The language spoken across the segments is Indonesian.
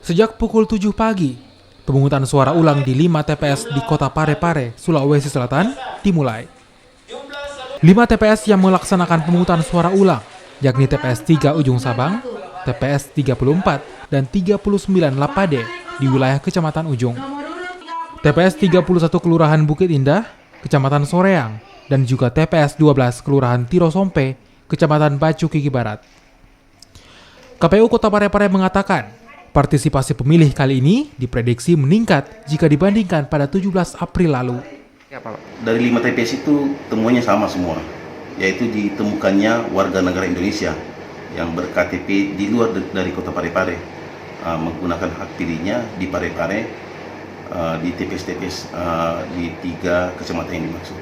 Sejak pukul 7 pagi, pemungutan suara ulang di 5 TPS di Kota Parepare, Sulawesi Selatan dimulai. 5 TPS yang melaksanakan pemungutan suara ulang, yakni TPS 3 Ujung Sabang, TPS 34, dan 39 Lapade di wilayah Kecamatan Ujung. TPS 31 Kelurahan Bukit Indah, Kecamatan Soreang, dan juga TPS 12 Kelurahan Tirosompe, Kecamatan Bacu Kiki Barat. KPU Kota Parepare mengatakan, partisipasi pemilih kali ini diprediksi meningkat jika dibandingkan pada 17 April lalu. Dari 5 TPS itu temuannya sama semua, yaitu ditemukannya warga negara Indonesia yang ber-KTP di luar dari Kota Parepare, menggunakan hak pilihnya di Parepare, di TPS-TPS di 3 kecamatan yang dimaksud.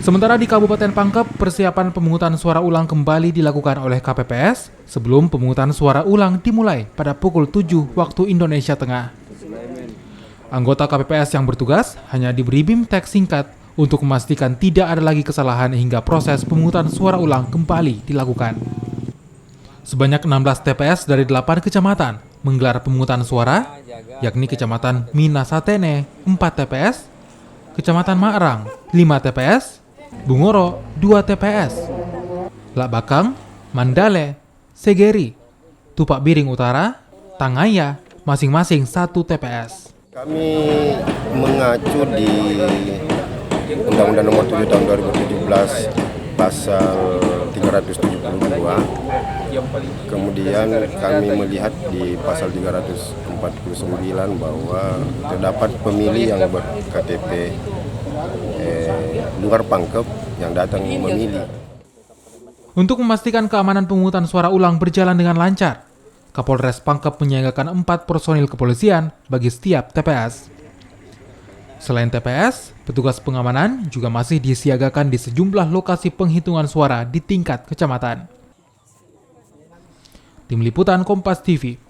Sementara di Kabupaten Pangkep, persiapan pemungutan suara ulang kembali dilakukan oleh KPPS sebelum pemungutan suara ulang dimulai pada pukul 7 waktu Indonesia Tengah. Anggota KPPS yang bertugas hanya diberi BIM-teks singkat untuk memastikan tidak ada lagi kesalahan hingga proses pemungutan suara ulang kembali dilakukan. Sebanyak 16 TPS dari 8 kecamatan menggelar pemungutan suara, yakni Kecamatan Minasatene 4 TPS, Kecamatan Maerang 5 TPS, Bungoro 2 TPS, Lakbakang, Mandale, Segeri, Tupak Biring Utara, Tangaya masing-masing 1 TPS. Kami mengacu di Undang-Undang Nomor 7 Tahun 2017 Pasal 372. Kemudian kami melihat di Pasal 349 bahwa terdapat pemilih yang ber-KTP luar Pangkep yang datang memilih. Untuk memastikan keamanan pemungutan suara ulang berjalan dengan lancar, Kapolres Pangkep menyiagakan 4 personil kepolisian bagi setiap TPS. Selain TPS, petugas pengamanan juga masih disiagakan di sejumlah lokasi penghitungan suara di tingkat kecamatan. Tim Liputan Kompas TV.